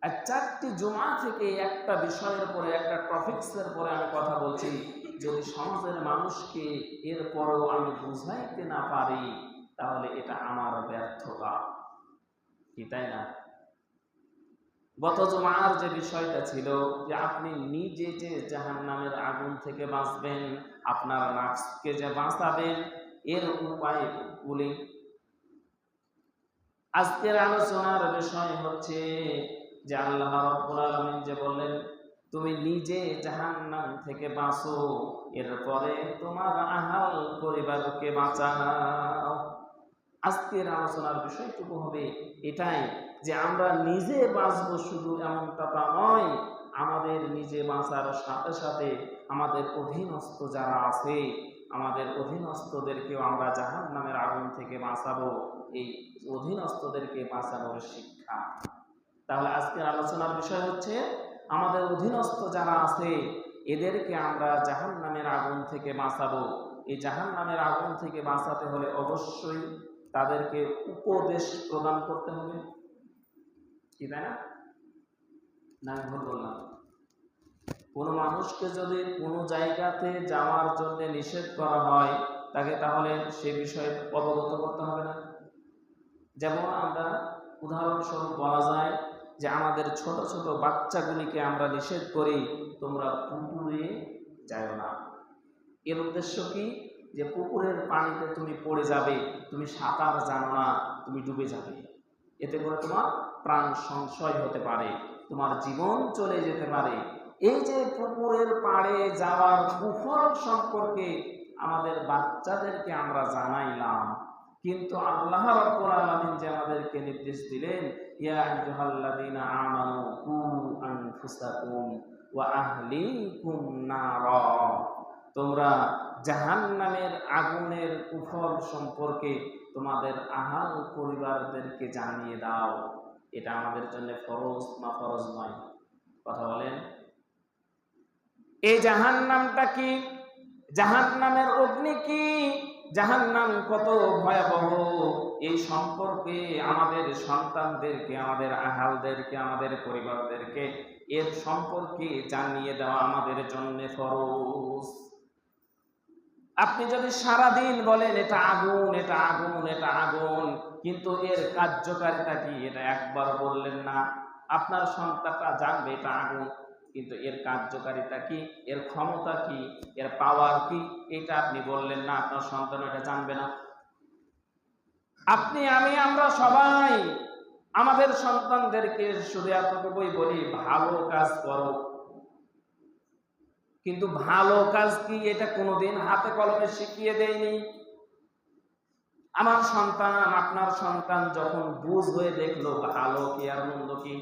আর 4টি জুমা থেকে একটা বিষয়ের পরে, একটা টপিক্সের পরে আমি কথা বলছি। যদি সমাজের মানুষকে এরপরেও আমি বুঝাইতে না পারি, তাহলে এটা আমার ব্যর্থতা, কি তাই না? গত জুমার যে বিষয়টা ছিল যে আপনি নিজে যে জাহান্নামের আগুন থেকে বাঁচবেন, আপনার নাফসকে যে বাঁচাবেন, এর উপায়গুলি। আজকের আলোচনার বিষয় হচ্ছে যে আল্লাহ রাব্বুল আলামিন যে বললেন, তুমি নিজে জাহান্নাম থেকে বাঁচো, এরপরে তোমার আহাল পরিবারকে বাঁচাও। আজকের আলোচনার বিষয়টুকু হবে এটাই যে আমরা নিজে বাঁচবো শুধু এমনটা তা নয়, আমাদের নিজে বাঁচার সাথে সাথে আমাদের অধীনস্থ যারা আছে, আমাদের অধীনস্থদেরকেও আমরা জাহান্নামের আগুন থেকে বাঁচাবো। এই অধীনস্থদেরকে বাঁচানোর শিক্ষা। তাহলে আজকের আলোচনার বিষয় হচ্ছে আমাদের অধীনস্থ যারা আছে এদেরকে আমরা জাহান্নামের আগুন থেকে বাঁচাবো। এই জাহান্নামের আগুন থেকে বাঁচাতে হলে অবশ্যই তাদেরকে উপদেশ প্রদান করতে হবে, কি তাই না? না আমি ভুল বললাম? কোনো মানুষকে যদি কোনো জায়গাতে যাওয়ার জন্য নিষেধ করা হয়, তাকে তাহলে সে বিষয়ে অবগত করতে হবে না? যেমন আমরা উদাহরণস্বরূপ বলা যায় যে আমাদের ছোট ছোট বাচ্চাগুলিকে আমরা নিষেধ করি, তোমরা পুকুরে যাও না। এর উদ্দেশ্য কি? যে পুকুরের পানিতে তুমি পড়ে যাবে, তুমি সাঁতার জানো না, তুমি ডুবে যাবে, এতে করে তোমার প্রাণ সংশয় হতে পারে, তোমার জীবন চলে যেতে পারে। এই যে পুকুরের পাড়ে যাওয়ার কুফল সম্পর্কে আমাদের বাচ্চাদেরকে আমরা জানাইলাম, কিন্তু আল্লাহ রাব্বুল আলামিন যে আমাদেরকে নির্দেশ দিলেন, ইয়া আইয়ুহাল্লাযীনা আমানু কু আনফুসাকুম ওয়া আহলিকুম নারা, তোমরা জাহান্নামের আগুনের কুফল সম্পর্কে তোমাদের আহাল পরিবারদেরকে জানিয়ে দাও। এটা আমাদের জন্য ফরজ না ফরজ নয়? কথা বলেন। এই জাহান্নামটা কি? জাহান্নামের অগ্নি কি? জাহান্নাম কত ভয়াবহ, এই সম্পর্কে আমাদের সন্তানদেরকে, আমাদের আহালদেরকে, আমাদের পরিবারদেরকে এর সম্পর্কে জানিয়ে দেওয়া আমাদের জন্য ফরজ। আপনি যদি সারাদিন বলেন এটা আগুন, এটা আগুন, এটা আগুন, কিন্তু এর কার্যকারিতা কি এটা একবার বললেন না। আপনার সন্তানটা জানবে এটা আগুন, কিন্তু এর কার্যকারিতা কি, এর ক্ষমতা কি, এর পাওয়ার কি, এটা আপনি বললেন না, আপনার সন্তান এটা জানবে না। আপনি, আমি, আমরা সবাই আমাদের সন্তানদেরকে শুধু এতটুকুই বলি, ভালো কাজ করো, কিন্তু ভালো কাজ কি এটা কোনোদিন হাতে কলমে শিখিয়ে দেয়নি। আমার সন্তান, আপনার সন্তান যখন বুঝ হয়ে দেখলো ভালো কি আর মন্দ কি,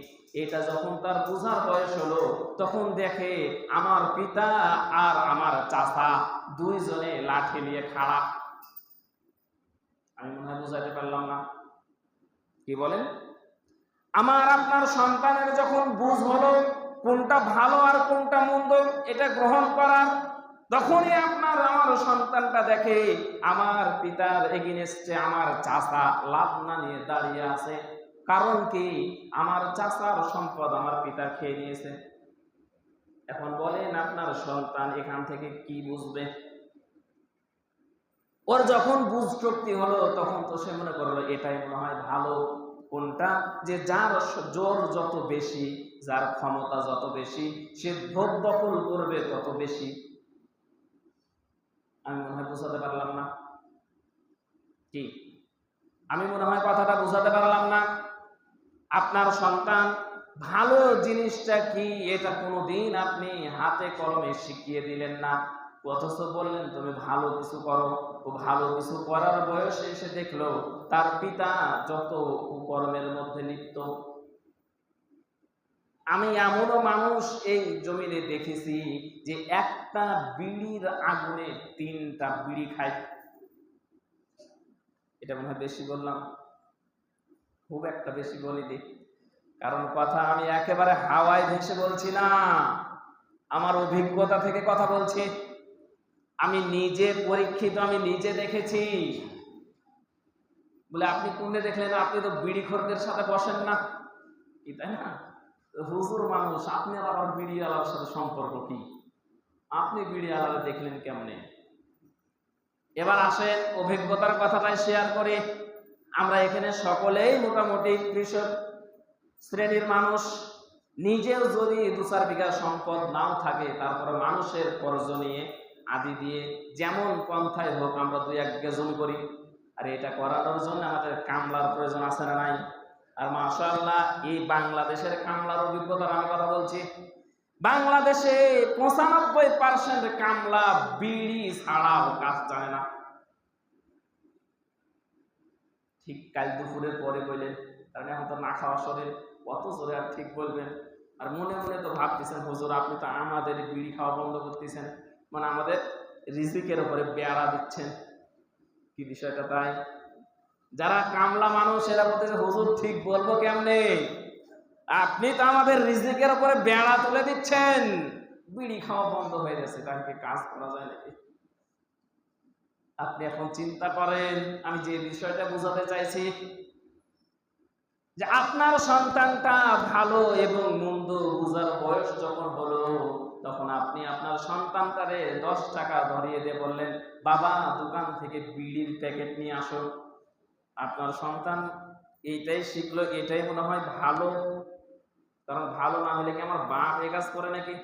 এটা যখন তার বুঝার বয়স হলো, তখন দেখে আমার পিতা আর আমার চাচা দুইজনে লাঠি নিয়ে খাড়া। আমি মনে হয় বুঝাতে পারলাম না? কি বলেন? আমার আপনার সন্তানের যখন বুঝ হলো কোনটা ভালো আর কোনটা মন্দ এটা গ্রহণ করার, তখনই আপনার আমার সন্তানটা দেখে আমার পিতার এগেইনস্টে আমার চাচা লাবনা নিয়ে দাঁড়িয়ে আছে। কারণ কি? আমার চাচার সম্পদ আমার পিতা খেয়ে নিয়েছে। এখন বলেন আপনার সন্তান এখান থেকে কি বুঝবে? ওর যখন বুঝ শক্তি হলো, তখন তো সে মনে করলো এটাই মনে হয় ভালো। কোনটা? যে যার জোর যত বেশি, যার ক্ষমতা যত বেশি, সে ভোগ দখল করবে তত বেশি। আমি মনে হয় বোঝাতে পারলাম না? কি আমি মনে হয় কথাটা বোঝাতে পারলাম না? আপনার সন্তান ভালো জিনিসটা কি এটা কোনোদিন আপনি হাতে কলমে শিখিয়ে দিলেন না, অথচ বললেন তুমি ভালো কিছু করো। ও ভালো কিছু করার বয়সে এসে দেখলো তার পিতা যত কুকর্মের মধ্যে লিপ্ত। আমি এমনও মানুষ এই জমিনে দেখেছি যে একটা বিড়ির আগুনে 3টা বিড়ি খায়। এটা মনে হয় বেশি বললাম? খুব একটা বেশি বলিনি, কারণ কথা আমি একেবারে হাওয়ায় ভেসে বলছি না, আমার অভিজ্ঞতা থেকে কথা বলছি। আমি নিজে পরীক্ষিত, আমি নিজে দেখেছি। বলে আপনি কোনে দেখলেন? আপনি তো বিড়িখোরদের সাথে বসেন না, কি তাই না? হুজুর মানুষ, আপনি আবার বিড়ি আলার সাথে সম্পর্ক কি? আপনি বিড়ি আলাদা দেখলেন কেমনে? এবার আসেন অভিজ্ঞতার কথাটাই শেয়ার করি। আমরা এখানে সকলেই মোটামুটি কৃষক শ্রেণীর মানুষ। নিজেও যদি 2-4 বিঘা সম্পদ নাও থাকে, তারপরে মানুষের কর্জ নিয়ে আদি দিয়ে যেমন পন্থায় হোক আমরা 2-1 বিঘা জমি করি। আর এটা করানোর জন্য আমাদের কামলার প্রয়োজন আছে না নাই? আর মাশাআল্লাহ এই বাংলাদেশের কামলার অভিজ্ঞতার আমি কথা বলছি। বাংলাদেশে 95% কামলা বিড়ি ছাড়াও কাজ জানে না। ঠিক কাল দুপুরের পরে বললেন, কারণ এখন তো না খাওয়া শরীর, কত জোরে আর ঠিক বলবেন। আর মনে মনে তো ভাবতেছেন, হুজুর আপনি তো আমাদের বিড়ি খাওয়া বন্ধ করতেছেন, মানে আমাদের রিজিকের উপরে বেড়া দিচ্ছেন। কি বিষয়টা তাই? যারা কামলা মানুষ এরা বলতেছে, হুজুর ঠিক বলবো কেমনে, আপনি তো আমাদের রিজিকের উপরে বেড়া তুলে দিচ্ছেন, বিড়ি খাওয়া বন্ধ হয়ে গেছে, তাকে কাজ করা যায় নাকি? আপনি এখন চিন্তা করেন আমি যে বিষয়টা বোঝাতে চাইছি, যে আপনার সন্তানটা ভালো এবং মন্দ বুঝার বয়স যখন হলো, তখন আপনি আপনার সন্তানটারে 10 টাকা ধরিয়ে দিয়ে বললেন, বাবা দোকান থেকে বিড়ির প্যাকেট নিয়ে আসো। আপনার সন্তান এইটাই শিখলো, এটাই মনে হয় ভালো, কারণ ভালো না হলে কি আমার বাপ এ কাজ করে নাকি?